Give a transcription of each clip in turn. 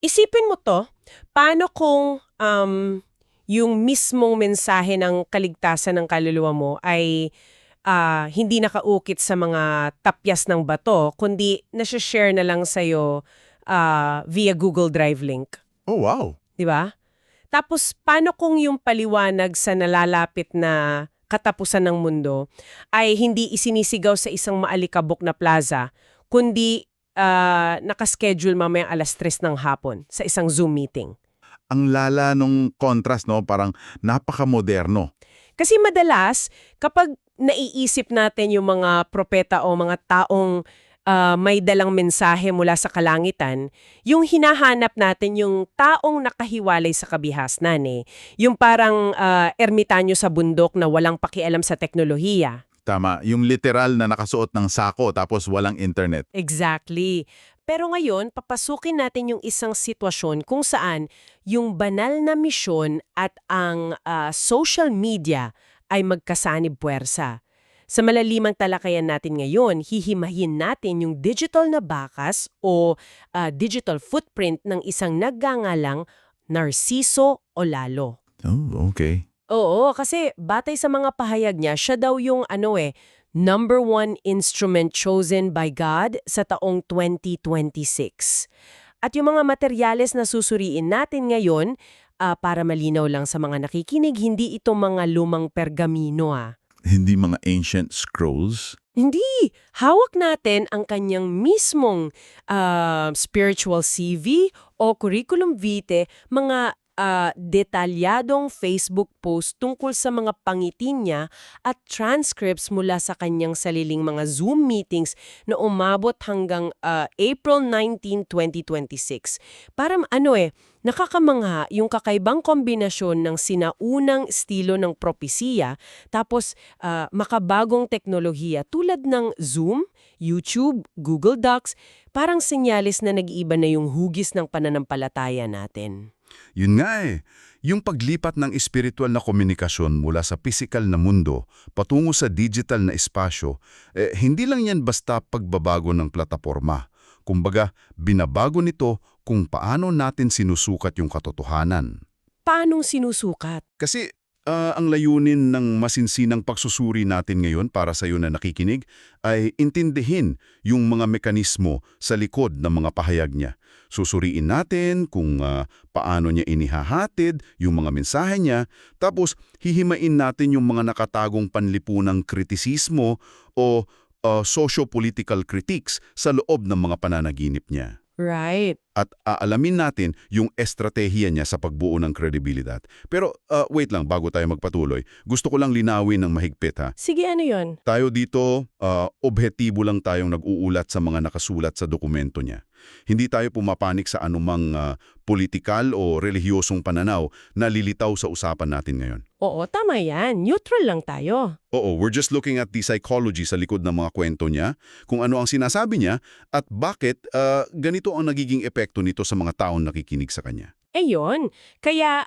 Isipin mo 'to, paano kung, yung mismong mensahe ng kaligtasan ng kaluluwa mo ay, hindi nakaukit sa mga tapyas ng bato kundi nashe-share na lang sa'yo, via Google Drive link, Oh, wow! 'di ba? Tapos paano kung yung paliwanag sa nalalapit na katapusan ng mundo ay hindi isinisigaw sa isang maalikabok na plaza, kundi, naka-schedule mamayang 3:00 ng hapon sa isang Zoom meeting? Ang lala nung contrast, no? Parang napaka-moderno. Kasi madalas, kapag naiisip natin yung mga propeta o mga taong may dalang mensahe mula sa kalangitan, yung hinahanap natin yung taong nakahiwalay sa kabihasnan eh. Yung parang ermitanyo sa bundok na walang pakialam sa teknolohiya. Tama, yung literal na nakasuot ng sako tapos walang internet. Exactly. Pero ngayon, papasukin natin yung isang sitwasyon kung saan yung banal na misyon at ang social media ay magkasanib puwersa. Sa malalimang talakayan natin ngayon, hihimahin natin yung digital na bakas o digital footprint ng isang nagngangalang Narciso Olalo. Oh, okay. Oo, kasi batay sa mga pahayag niya, siya daw yung number one instrument chosen by God sa taong 2026. At yung mga materyales na susuriin natin ngayon, para malinaw lang sa mga nakikinig, hindi ito mga lumang pergamino Hindi mga ancient scrolls. Hindi! Hawak natin ang kanyang mismong spiritual CV o curriculum vitae, mga detalyadong Facebook post tungkol sa mga pangitin niya at transcripts mula sa kanyang sariling mga Zoom meetings na umabot hanggang April 19, 2026. Parang nakakamangha yung kakaibang kombinasyon ng sinaunang estilo ng propesiya tapos makabagong teknolohiya tulad ng Zoom, YouTube, Google Docs, parang senyalis na nag-iiba na yung hugis ng pananampalataya natin. Yun nga eh, yung paglipat ng espiritual na komunikasyon mula sa pisikal na mundo patungo sa digital na espasyo, hindi lang yan basta pagbabago ng plataporma. Kumbaga, binabago nito kung paano natin sinusukat yung katotohanan. Paanong sinusukat? Kasi ang layunin ng masinsinang pagsusuri natin ngayon para sa iyo na nakikinig ay intindihin yung mga mekanismo sa likod ng mga pahayag niya. Susuriin natin kung paano niya inihahatid yung mga mensahe niya, tapos hihimain natin yung mga nakatagong panlipunang kritisismo o socio-political critiques sa loob ng mga pananaginip niya. Right. At aalamin natin yung estratehiya niya sa pagbuo ng kredibilidad. Pero wait lang, bago tayo magpatuloy, gusto ko lang linawin ng mahigpit ha. Sige, ano yon? Tayo dito, objektibo lang tayong nag-uulat sa mga nakasulat sa dokumento niya. Hindi tayo pumapanik sa anumang politikal o relihiyosong pananaw na lilitaw sa usapan natin ngayon. Oo, tama yan. Neutral lang tayo. Oo, we're just looking at the psychology sa likod ng mga kwento niya, kung ano ang sinasabi niya, at bakit ganito ang nagiging epekto nito sa mga taong nakikinig sa kanya. Yon. Kaya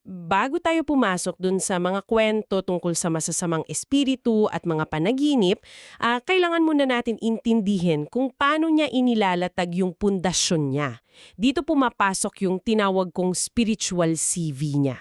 bago tayo pumasok dun sa mga kwento tungkol sa masasamang espiritu at mga panaginip, kailangan muna natin intindihin kung paano niya inilalatag yung pundasyon niya. Dito pumapasok yung tinawag kong spiritual CV niya.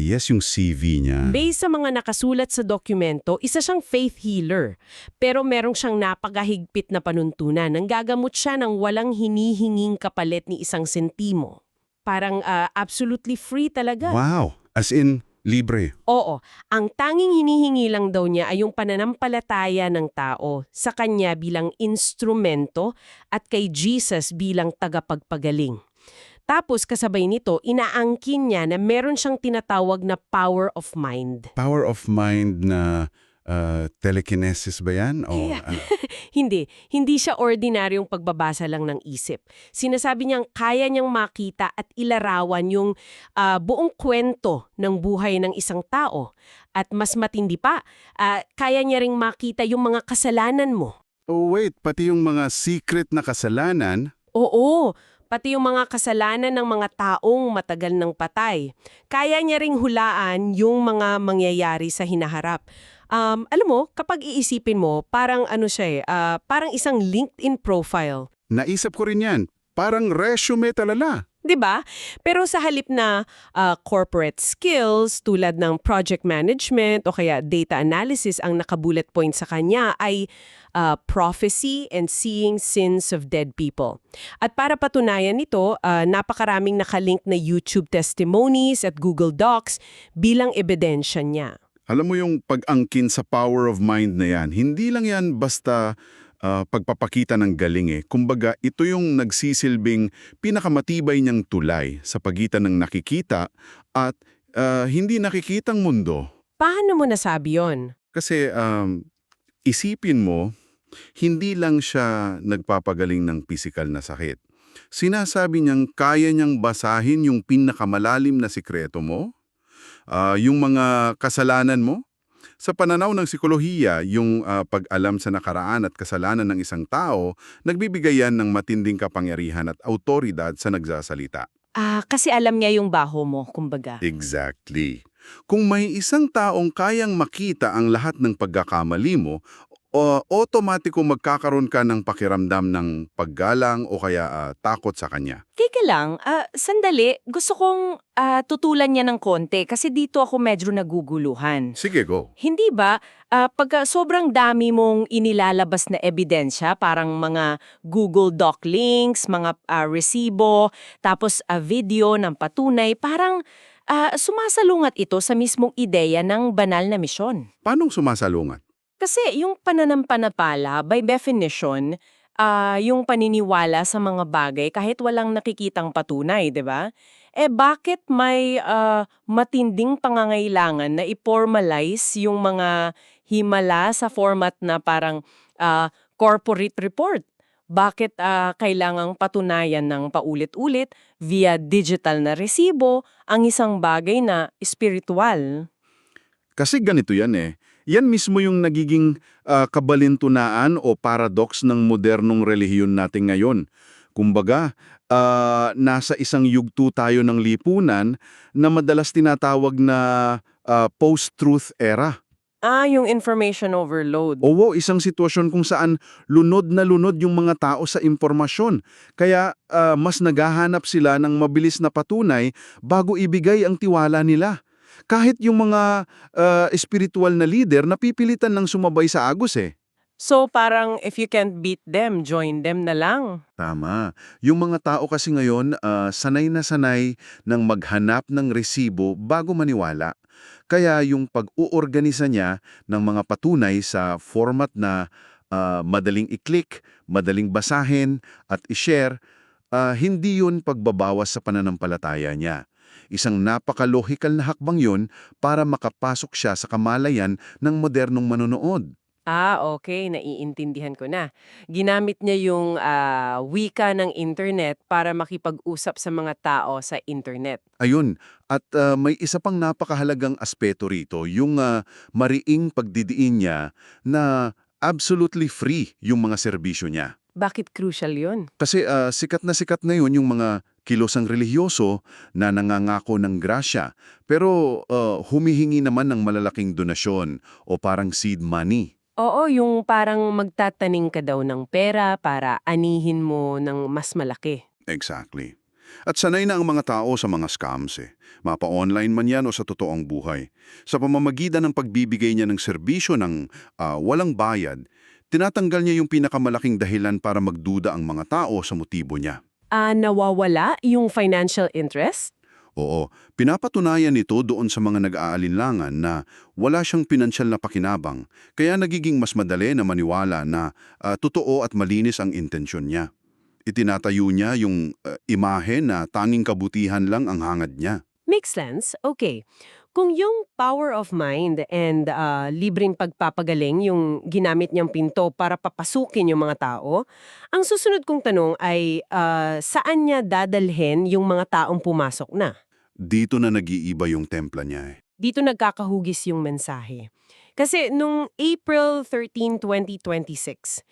Yes, yung CV niya. Based sa mga nakasulat sa dokumento, isa siyang faith healer. Pero merong siyang napakahigpit na panuntunan. Nanggagamot siya ng walang hinihinging kapalit ni isang sentimo. Parang absolutely free talaga. Wow! As in, libre. Oo. Ang tanging hinihingi lang daw niya ay yung pananampalataya ng tao sa kanya bilang instrumento at kay Jesus bilang tagapagpagaling. Tapos kasabay nito, inaangkin niya na meron siyang tinatawag na power of mind. Power of mind na telekinesis ba yan? O, Hindi siya ordinaryong pagbabasa lang ng isip. Sinasabi niyang kaya niyang makita at ilarawan yung buong kwento ng buhay ng isang tao. At mas matindi pa, kaya niya ring makita yung mga kasalanan mo. Oh wait, pati yung mga secret na kasalanan? Oo, pati yung mga kasalanan ng mga taong matagal ng patay. Kaya niya ring hulaan yung mga mangyayari sa hinaharap. Alam mo, kapag iisipin mo, parang parang isang LinkedIn profile. Naisip ko rin yan. parang resume talala. 'Di ba? Pero sa halip na corporate skills tulad ng project management o kaya data analysis ang nakabullet point sa kanya ay prophecy and seeing sins of dead people. At para patunayan nito, napakaraming nakalink na YouTube testimonies at Google Docs bilang ebidensya niya. Alam mo yung pag-angkin sa power of mind na yan, hindi lang yan basta pagpapakita ng galing eh. Kumbaga, ito yung nagsisilbing pinakamatibay niyang tulay sa pagitan ng nakikita at hindi nakikitang mundo. Paano mo nasabi yon? Kasi isipin mo, hindi lang siya nagpapagaling ng pisikal na sakit. Sinasabi niyang kaya niyang basahin yung pinakamalalim na sikreto mo, yung mga kasalanan mo. Sa pananaw ng psikolohiya, yung pag-alam sa nakaraan at kasalanan ng isang tao, nagbibigay yan ng matinding kapangyarihan at autoridad sa nagsasalita. Kasi alam niya yung baho mo, kumbaga. Exactly. Kung may isang taong kayang makita ang lahat ng pagkakamali mo, otomatiko magkakaroon ka ng pakiramdam ng paggalang o kaya takot sa kanya. Teka lang, sandali, gusto kong tutulan niya ng konti kasi dito ako medyo naguguluhan. Sige, go. Hindi ba, pagka sobrang dami mong inilalabas na ebidensya, parang mga Google Doc links, mga resibo, tapos video ng patunay, parang sumasalungat ito sa mismong ideya ng banal na misyon. Paanong sumasalungat? Kasi yung pananampalataya, by definition, yung paniniwala sa mga bagay kahit walang nakikitang patunay, di ba? Bakit may matinding pangangailangan na i-formalize yung mga himala sa format na parang corporate report? Bakit kailangang patunayan ng paulit-ulit via digital na resibo ang isang bagay na espiritual? Kasi ganito yan eh. Yan mismo yung nagiging kabalintunaan o paradox ng modernong relihiyon natin ngayon. Kumbaga, nasa isang yugto tayo ng lipunan na madalas tinatawag na post-truth era. Yung information overload. Oo, isang sitwasyon kung saan lunod na lunod yung mga tao sa impormasyon. Kaya mas naghahanap sila ng mabilis na patunay bago ibigay ang tiwala nila. Kahit yung mga espiritual na leader, napipilitan ng sumabay sa agos eh. So parang if you can't beat them, join them na lang. Tama. Yung mga tao kasi ngayon, sanay na sanay ng maghanap ng resibo bago maniwala. Kaya yung pag-uorganisa niya ng mga patunay sa format na madaling i-click, madaling basahin at i-share, hindi yun pagbabawas sa pananampalataya niya. Isang napaka-logical na hakbang yun para makapasok siya sa kamalayan ng modernong manonood. Okay. Naiintindihan ko na. Ginamit niya yung wika ng internet para makipag-usap sa mga tao sa internet. Ayun, at may isa pang napakahalagang aspeto rito, yung mariing pagdidiin niya na absolutely free yung mga serbisyo niya. Bakit crucial yun? Kasi sikat na yun yung mga kilosang relihiyoso na nangangako ng grasya, pero humihingi naman ng malalaking donasyon o parang seed money. Oo, yung parang magtataning ka daw ng pera para anihin mo ng mas malaki. Exactly. At sanay na ang mga tao sa mga scams eh. Mapa-online man yan o sa totoong buhay. Sa pamamagitan ng pagbibigay niya ng serbisyo ng walang bayad, tinatanggal niya yung pinakamalaking dahilan para magduda ang mga tao sa motibo niya. Nawawala yung financial interest? Oo, pinapatunayan nito doon sa mga nag-aalinlangan na wala siyang pinansyal na pakinabang, kaya nagiging mas madali na maniwala na totoo at malinis ang intensyon niya. Itinatayo niya yung imahe na tanging kabutihan lang ang hangad niya. Makes sense. Okay. Kung yung power of mind and libreng pagpapagaling yung ginamit niyang pinto para papasukin yung mga tao, ang susunod kong tanong ay saan niya dadalhin yung mga taong pumasok na? Dito na nag-iiba yung templa niya eh. Dito nagkakahugis yung mensahe. Kasi nung April 13, 2026,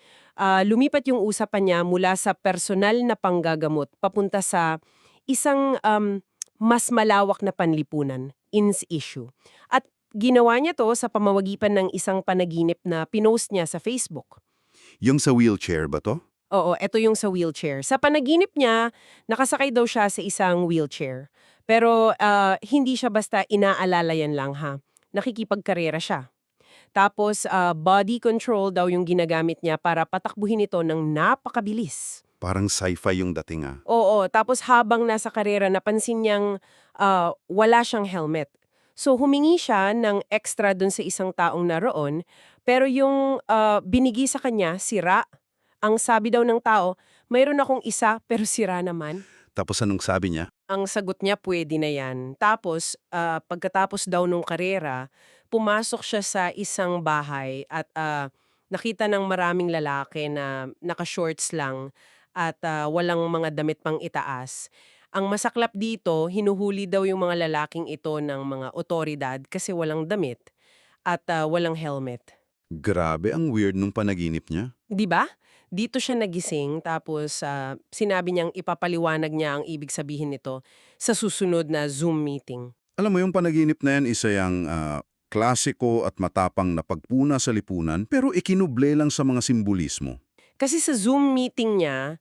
lumipat yung usapan niya mula sa personal na panggagamot papunta sa isang mas malawak na panlipunan, INS issue. At ginawa niya to sa pamamagitan ng isang panaginip na pinost niya sa Facebook. Yung sa wheelchair ba to? Oo, eto yung sa wheelchair. Sa panaginip niya, nakasakay daw siya sa isang wheelchair. Pero hindi siya basta inaalala yan lang ha. Nakikipagkarera siya. Tapos body control daw yung ginagamit niya para patakbuhin ito ng napakabilis. Parang sci-fi yung dating Oo, tapos habang nasa karera napansin niyang wala siyang helmet. So humingi siya ng extra dun sa isang taong naroon, pero yung binigi sa kanya, sira. Ang sabi daw ng tao, mayroon akong isa pero sira naman. Tapos anong sabi niya? Ang sagot niya, pwede na yan. Tapos, pagkatapos daw nung karera, pumasok siya sa isang bahay at nakita ng maraming lalaki na naka-shorts lang at walang mga damit pang itaas. Ang masaklap dito, hinuhuli daw yung mga lalaking ito ng mga otoridad kasi walang damit at walang helmet. Grabe, ang weird nung panaginip niya. 'Di ba? Dito siya nagising tapos sinabi niyang ipapaliwanag niya ang ibig sabihin nito sa susunod na Zoom meeting. Alam mo, yung panaginip na yan, isa yung klasiko at matapang na pagpuna sa lipunan, pero ikinuble lang sa mga simbolismo. Kasi sa Zoom meeting niya,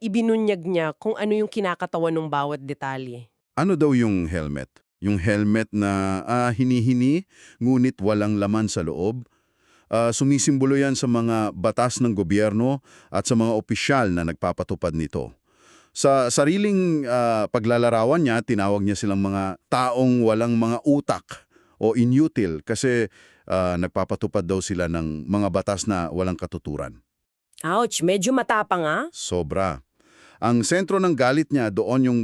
ibinunyag niya kung ano yung kinakatawan ng bawat detalye. Ano daw yung helmet? Yung helmet na hinihini, ngunit walang laman sa loob. Sumisimbolo yan sa mga batas ng gobyerno at sa mga opisyal na nagpapatupad nito. Sa sariling paglalarawan niya, tinawag niya silang mga taong walang mga utak o inutil kasi nagpapatupad daw sila ng mga batas na walang katuturan. Ouch, medyo matapang ah. Sobra. Ang sentro ng galit niya doon yung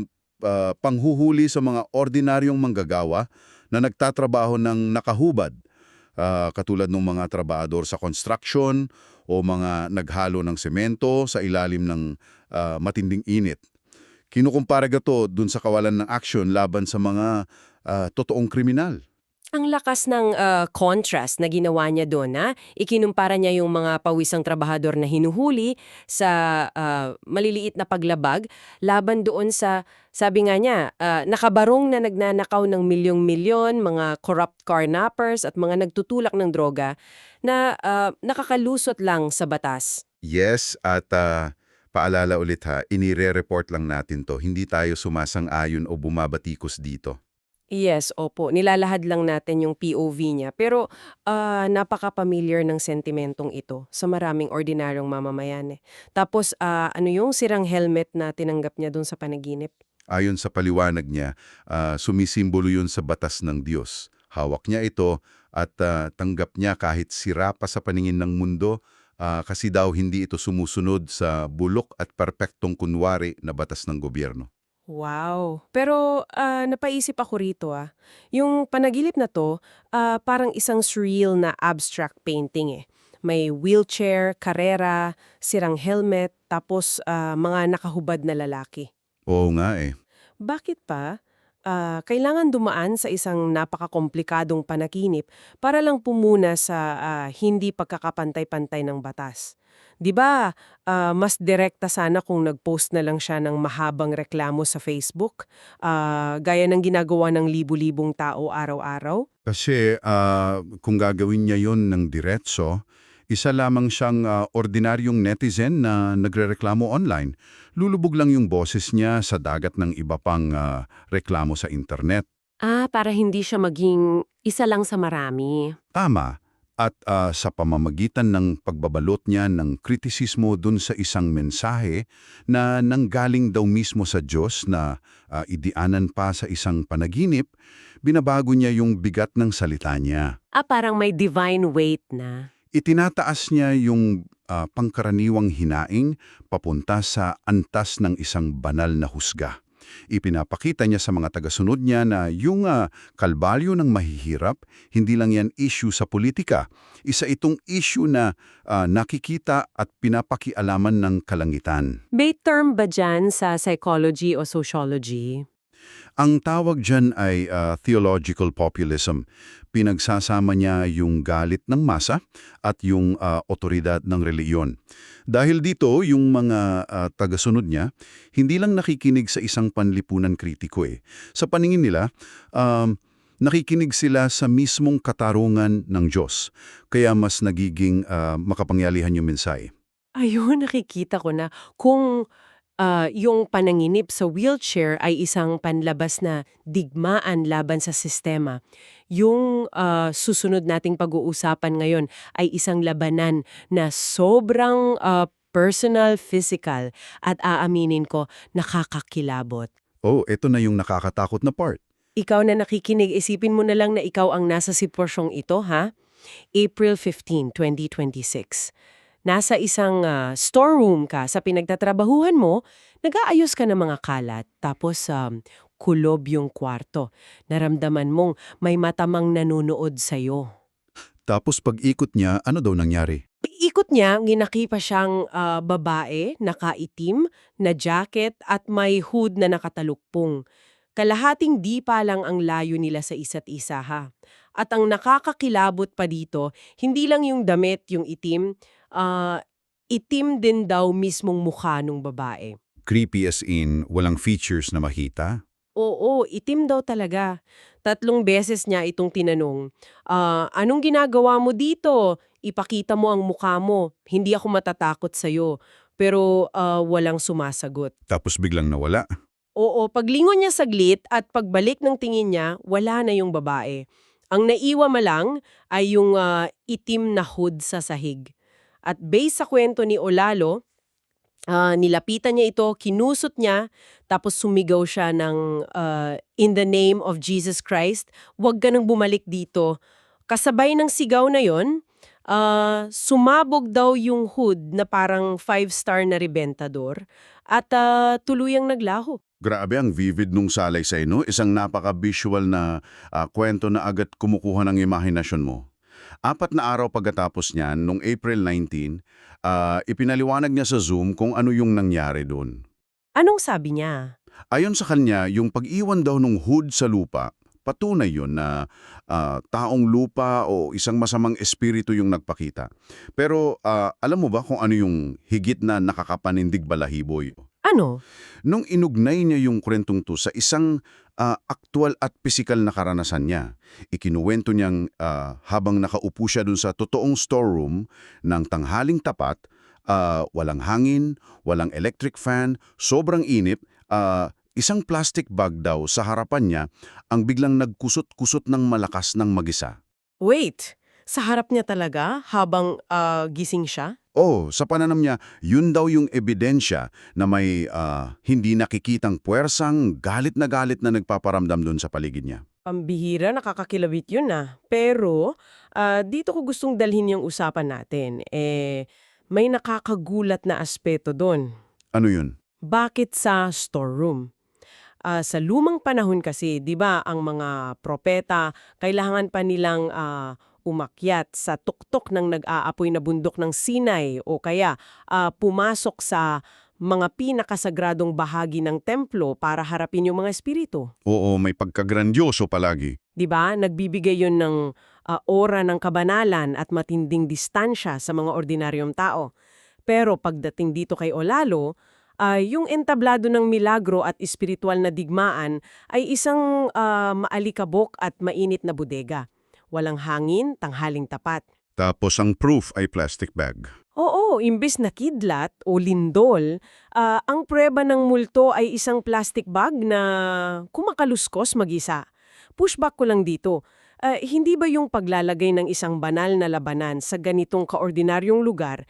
panghuhuli sa mga ordinaryong manggagawa na nagtatrabaho ng nakahubad. Katulad ng mga trabahador sa construction o mga naghalo ng semento sa ilalim ng matinding init. Kinukumpara to dun sa kawalan ng aksyon laban sa mga totoong kriminal. Ang lakas ng contrast na ginawa niya doon, ha? Ikinumpara niya yung mga pawisang trabahador na hinuhuli sa maliliit na paglabag laban doon sa, sabi nga niya, nakabarong na nagnanakaw ng milyong-milyon, mga corrupt carnappers at mga nagtutulak ng droga na nakakalusot lang sa batas. Yes, at paalala ulit ha, inire-report lang natin to. Hindi tayo sumasang-ayon o bumabatikos dito. Yes, opo. Nilalahad lang natin yung POV niya. Pero napaka-familiar ng sentimentong ito sa maraming ordinaryong mamamayan. Tapos ano yung sirang helmet na tinanggap niya dun sa panaginip? Ayon sa paliwanag niya, sumisimbolo yun sa batas ng Diyos. Hawak niya ito at tanggap niya kahit sira pa sa paningin ng mundo kasi daw hindi ito sumusunod sa bulok at perpektong kunwari na batas ng gobyerno. Wow. Pero napaisip ako rito Yung panaginip na to, parang isang surreal na abstract painting eh. May wheelchair, karera, sirang helmet, tapos mga nakahubad na lalaki. Oo nga eh. Bakit pa kailangan dumaan sa isang napakakomplikadong panaginip para lang pumuna sa hindi pagkakapantay-pantay ng batas? 'Di ba, mas direkta sana kung nag-post na lang siya ng mahabang reklamo sa Facebook, gaya ng ginagawa ng libu-libong tao araw-araw? Kasi kung gagawin niya yon ng diretso, isa lamang siyang ordinaryong netizen na nagrereklamo online. Lulubog lang yung boses niya sa dagat ng iba pang reklamo sa internet. Para hindi siya maging isa lang sa marami. Tama. At sa pamamagitan ng pagbabalot niya ng kritisismo dun sa isang mensahe na nanggaling daw mismo sa Diyos na idianan pa sa isang panaginip, binabago niya yung bigat ng salita niya. Parang may divine weight na. Itinataas niya yung pangkaraniwang hinaing papunta sa antas ng isang banal na husga. Ipinapakita niya sa mga tagasunod niya na yung kalbalyo ng mahihirap, hindi lang yan issue sa politika. Isa itong issue na nakikita at pinapakialaman ng kalangitan. May term ba dyan sa psychology o sociology? Ang tawag dyan ay theological populism. Pinagsasama niya yung galit ng masa at yung otoridad ng reliyon. Dahil dito, yung mga tagasunod niya, hindi lang nakikinig sa isang panlipunan kritiko eh. Sa paningin nila, nakikinig sila sa mismong katarungan ng Diyos. Kaya mas nagiging makapangyarihan yung mensahe. Ayun, nakikita ko na. Kung yung pananginip sa wheelchair ay isang panlabas na digmaan laban sa sistema, yung susunod nating pag-uusapan ngayon ay isang labanan na sobrang personal, physical, at aaminin ko, nakakakilabot. Oh, ito na yung nakakatakot na part. Ikaw na nakikinig, isipin mo na lang na ikaw ang nasa sitwasyong ito, ha? April 15, 2026. Nasa isang storeroom ka sa pinagtatrabahuhan mo, nag-aayos ka ng mga kalat, tapos kulob yung kwarto. Naramdaman mong may matamang nanonood sa'yo. Tapos pag-ikot niya, ano daw nangyari? Ikot niya, ginaki pa siyang babae, nakaitim, na jacket at may hood na nakatalukpong. Kalahating di pa lang ang layo nila sa isa't isa, ha. At ang nakakakilabot pa dito, hindi lang yung damit, yung itim, itim din daw mismong mukha nung babae. Creepy as in, walang features na makita? Oo, itim daw talaga. 3 beses niya itong tinanong, anong ginagawa mo dito? Ipakita mo ang mukha mo. Hindi ako matatakot sa'yo. Pero walang sumasagot. Tapos biglang nawala? Oo, paglingon niya saglit at pagbalik ng tingin niya, wala na yung babae. Ang naiwa lang ay yung itim na hood sa sahig. At based sa kwento ni Olalo, nilapitan niya ito, kinusot niya, tapos sumigaw siya ng in the name of Jesus Christ, huwag ka nang bumalik dito. Kasabay ng sigaw na yon, sumabog daw yung hood na parang 5-star na rebentador at tuluyang naglaho. Grabe ang vivid nung salaysay, no? Isang napaka-visual na kwento na agad kumukuha ng imahinasyon mo. 4 na araw pagkatapos niyan, nung April 19, ipinaliwanag niya sa Zoom kung ano yung nangyari doon. Anong sabi niya? Ayon sa kanya, yung pag-iwan daw ng hood sa lupa, patunay yun na taong lupa o isang masamang espiritu yung nagpakita. Pero alam mo ba kung ano yung higit na nakakapanindig balahiboy? Ano? Nung inugnay niya yung kwentong to sa isang aktwal at pisikal na karanasan niya, ikinuwento niyang habang nakaupo siya dun sa totoong storeroom ng tanghaling tapat, walang hangin, walang electric fan, sobrang inip, isang plastic bag daw sa harapan niya ang biglang nagkusot-kusot ng malakas ng mag-isa. Wait, sa harap niya talaga habang gising siya? Oh, sa pananam niya, yun daw yung ebidensya na may hindi nakikitang puwersang galit na nagpaparamdam doon sa paligid niya. Pambihira, nakakakilabit yun Pero, dito ko gustong dalhin yung usapan natin. May nakakagulat na aspeto doon. Ano yun? Bakit sa storeroom? Sa lumang panahon kasi, di ba, ang mga propeta, kailangan pa nilang umakyat sa tuktok ng nag-aapoy na bundok ng Sinai o kaya pumasok sa mga pinakasagradong bahagi ng templo para harapin yung mga espiritu. Oo, may pagkagrandyoso palagi. 'Di ba? Nagbibigay 'yon ng aura ng kabanalan at matinding distansya sa mga ordinaryong tao. Pero pagdating dito kay Olalo, yung entablado ng milagro at espiritual na digmaan ay isang maalikabok at mainit na bodega. Walang hangin, tanghaling tapat. Tapos ang proof ay plastic bag. Oo, imbes na kidlat o lindol, ang prueba ng multo ay isang plastic bag na kumakaluskos mag-isa. Pushback ko lang dito. Hindi ba yung paglalagay ng isang banal na labanan sa ganitong kaordinaryong lugar,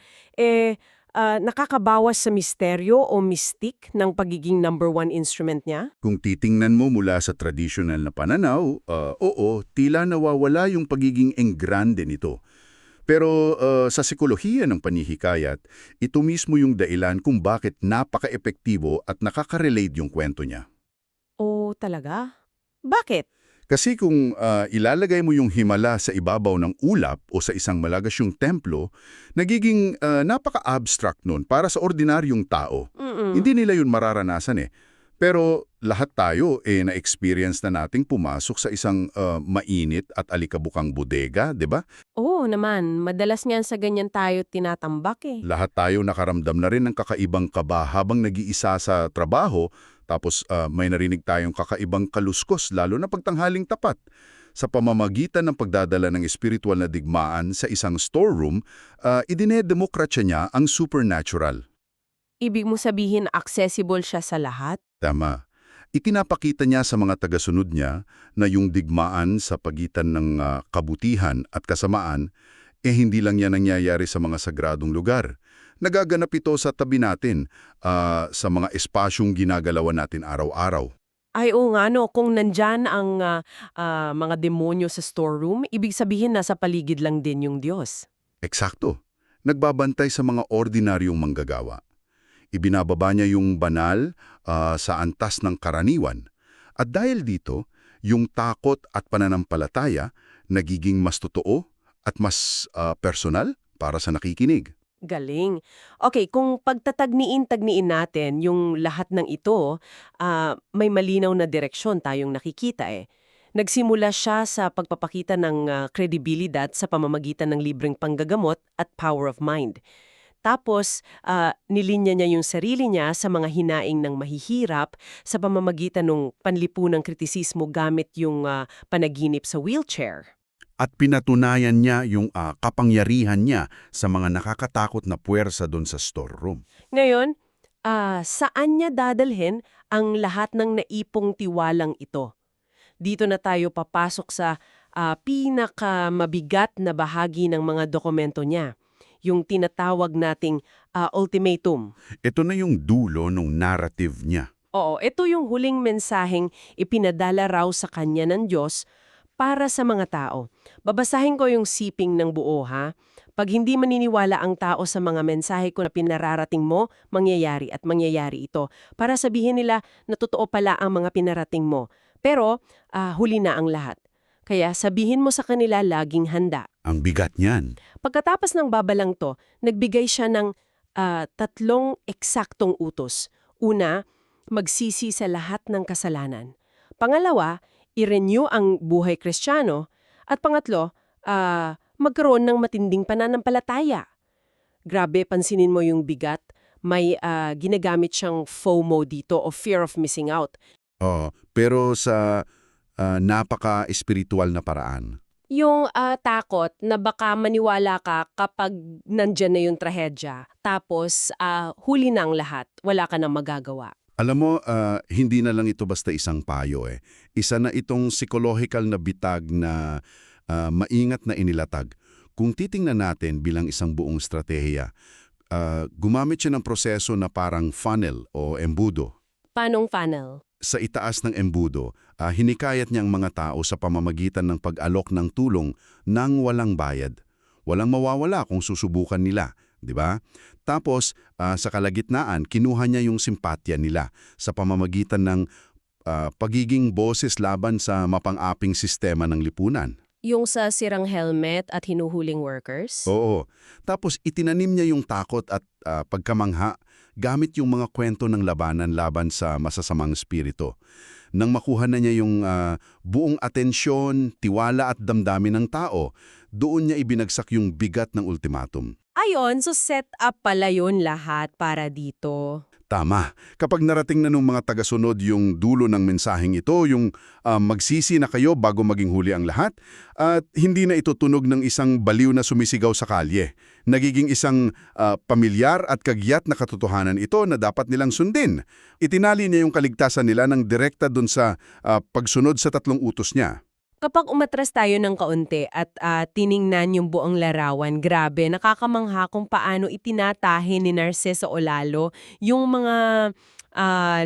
nakakabawas sa misteryo o mystic ng pagiging number 1 instrument niya? Kung titingnan mo mula sa traditional na pananaw, oo, tila nawawala yung pagiging engrande nito. Pero sa psikolohiya ng panihikayat, ito mismo yung dahilan kung bakit napaka-epektibo at nakaka-relate yung kwento niya. O talaga? Bakit? Kasi kung ilalagay mo yung himala sa ibabaw ng ulap o sa isang malagasyong templo, nagiging napaka-abstract nun para sa ordinaryong tao. Hindi nila yun mararanasan eh. Pero lahat tayo na-experience na nating pumasok sa isang mainit at alikabukang bodega, di ba? Oo naman, madalas niyan sa ganyan tayo tinatambak eh. Lahat tayo nakaramdam na rin ng kakaibang kaba habang nag-iisa sa trabaho, tapos may narinig tayong kakaibang kaluskos lalo na pagtanghaling tapat. Sa pamamagitan ng pagdadala ng espiritual na digmaan sa isang storeroom, idinedemokratya niya ang supernatural. Ibig mo sabihin accessible siya sa lahat? Tama. Ipinapakita niya sa mga tagasunod niya na yung digmaan sa pagitan ng kabutihan at kasamaan, hindi lang yan nangyayari sa mga sagradong lugar. Nagaganap ito sa tabi natin, sa mga espasyong ginagalawan natin araw-araw. Ay oo nga no, kung nandyan ang mga demonyo sa storeroom, ibig sabihin nasa paligid lang din yung Diyos. Eksakto. Nagbabantay sa mga ordinaryong manggagawa. Ibinababa niya yung banal sa antas ng karaniwan. At dahil dito, yung takot at pananampalataya nagiging mas totoo at mas personal para sa nakikinig. Galing. Okay, kung pagtatagniin-tagniin natin yung lahat ng ito, may malinaw na direksyon tayong nakikita eh. Nagsimula siya sa pagpapakita ng kredibilidad sa pamamagitan ng libreng panggagamot at power of mind. Tapos, nilinya niya yung sarili niya sa mga hinaing ng mahihirap sa pamamagitan ng panlipunang kritisismo gamit yung panaginip sa wheelchair. At pinatunayan niya yung kapangyarihan niya sa mga nakakatakot na puwersa doon sa storeroom. Ngayon, saan niya dadalhin ang lahat ng naipong tiwalang ito? Dito na tayo papasok sa pinakamabigat na bahagi ng mga dokumento niya, yung tinatawag nating ultimatum. Ito na yung dulo ng narrative niya. Oo, ito yung huling mensaheng ipinadala raw sa kanya ng Diyos para sa mga tao. Babasahin ko yung siping ng buo ha. Pag hindi maniniwala ang tao sa mga mensahe ko na pinararating mo, mangyayari at mangyayari ito. Para sabihin nila na totoo pala ang mga pinarating mo. Pero huli na ang lahat. Kaya sabihin mo sa kanila laging handa. Ang bigat niyan. Pagkatapos ng babalang to, nagbigay siya ng 3 eksaktong utos. Una, magsisi sa lahat ng kasalanan. Pangalawa, i-renew ang buhay Kristiyano. At pangatlo, magkaroon ng matinding pananampalataya. Grabe, pansinin mo yung bigat. May ginagamit siyang FOMO dito o fear of missing out. Pero sa napaka-espiritual na paraan. Yung takot na baka maniwala ka kapag nandyan na yung trahedya. Tapos, huli na ang lahat. Wala ka nang magagawa. Alam mo, hindi na lang ito basta isang payo eh. Isa na itong psychological na bitag na maingat na inilatag. Kung titingnan natin bilang isang buong strategiya, gumamit siya ng proseso na parang funnel o embudo. Panong funnel? Sa itaas ng embudo, hinikayat niya ang mga tao sa pamamagitan ng pag-alok ng tulong nang walang bayad. Walang mawawala kung susubukan nila, di ba? Tapos, sa kalagitnaan, kinuha niya yung simpatya nila sa pamamagitan ng pagiging boses laban sa mapang-aping sistema ng lipunan. Yung sa sirang helmet at hinuhuling workers? Oo. Tapos itinanim niya yung takot at pagkamangha gamit yung mga kwento ng labanan laban sa masasamang spirito. Nang makuha na niya yung buong atensyon, tiwala at damdamin ng tao, doon niya ibinagsak yung bigat ng ultimatum. Ayon, so set up pala yun lahat para dito. Tama. Kapag narating na ng mga tagasunod yung dulo ng mensaheng ito, yung magsisi na kayo bago maging huli ang lahat, at hindi na ito tunog ng isang baliw na sumisigaw sa kalye. Nagiging isang pamilyar at kagyat na katotohanan ito na dapat nilang sundin. Itinali niya yung kaligtasan nila ng direkta dun sa pagsunod sa 3 utos niya. Kapag umatras tayo ng kaunti at tiningnan yung buong larawan, grabe, nakakamangha kung paano itinatahe ni Narciso Olalo yung mga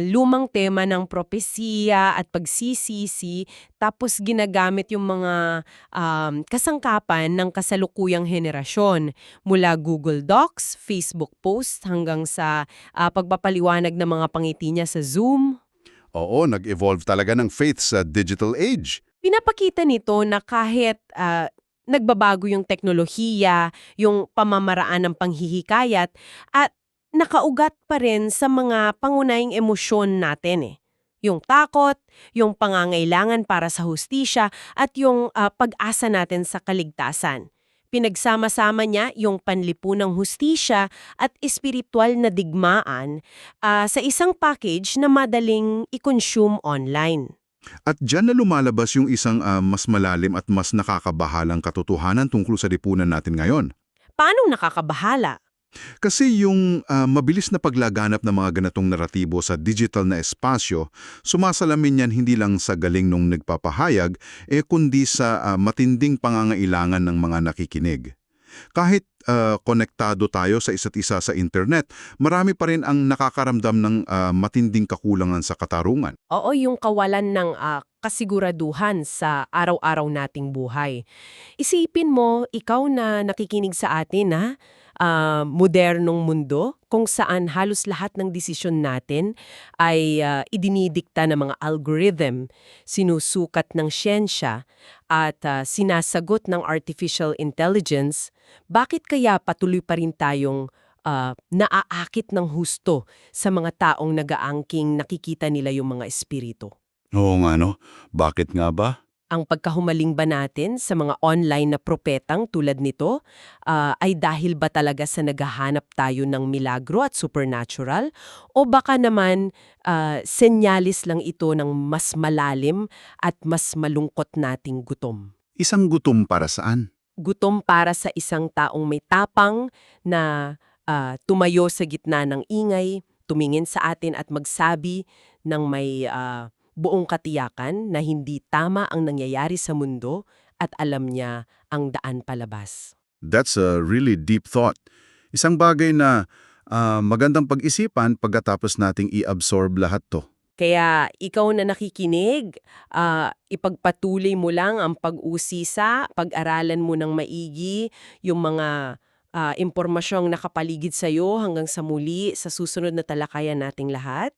lumang tema ng propesiya at pagsisisi, tapos ginagamit yung mga kasangkapan ng kasalukuyang henerasyon. Mula Google Docs, Facebook posts, hanggang sa pagpapaliwanag ng mga pangiti niya sa Zoom. Oo, nag-evolve talaga ng faith sa digital age. Pinapakita nito na kahit nagbabago yung teknolohiya, yung pamamaraan ng panghihikayat, at nakaugat pa rin sa mga pangunahing emosyon natin eh. Yung takot, yung pangangailangan para sa hustisya, at yung pag-asa natin sa kaligtasan. Pinagsama-sama niya yung panlipunang hustisya at espiritual na digmaan sa isang package na madaling i-consume online. At diyan na lumalabas yung isang mas malalim at mas nakakabahalang katotohanan tungkol sa lipunan natin ngayon. Paano nakakabahala? Kasi yung mabilis na paglaganap ng mga ganitong naratibo sa digital na espasyo, sumasalamin yan hindi lang sa galing nung nagpapahayag, kundi sa matinding pangangailangan ng mga nakikinig. Kahit konektado tayo sa isa't isa sa internet, marami pa rin ang nakakaramdam ng matinding kakulangan sa katarungan. Oo, yung kawalan ng kasiguraduhan sa araw-araw nating buhay. Isipin mo, ikaw na nakikinig sa atin, modernong mundo, kung saan halos lahat ng desisyon natin ay idinidikta ng mga algorithm, sinusukat ng siyensya, at sinasagot ng artificial intelligence, bakit kaya patuloy pa rin tayong naaakit ng husto sa mga taong nagaangking nakikita nila yung mga espiritu? Oo nga no, bakit nga ba? Ang pagkahumaling ba natin sa mga online na propetang tulad nito ay dahil ba talaga sa naghahanap tayo ng milagro at supernatural? O baka naman senyalis lang ito ng mas malalim at mas malungkot nating gutom? Isang gutom para saan? Gutom para sa isang taong may tapang na tumayo sa gitna ng ingay, tumingin sa atin at magsabi ng may buong katiyakan na hindi tama ang nangyayari sa mundo at alam niya ang daan palabas. That's a really deep thought. Isang bagay na magandang pag-isipan pagkatapos nating i-absorb lahat to. Kaya ikaw na nakikinig, ipagpatuloy mo lang ang pag-usisa, pag-aralan mo ng maigi yung mga impormasyong nakapaligid sa'yo hanggang sa muli sa susunod na talakayan nating lahat.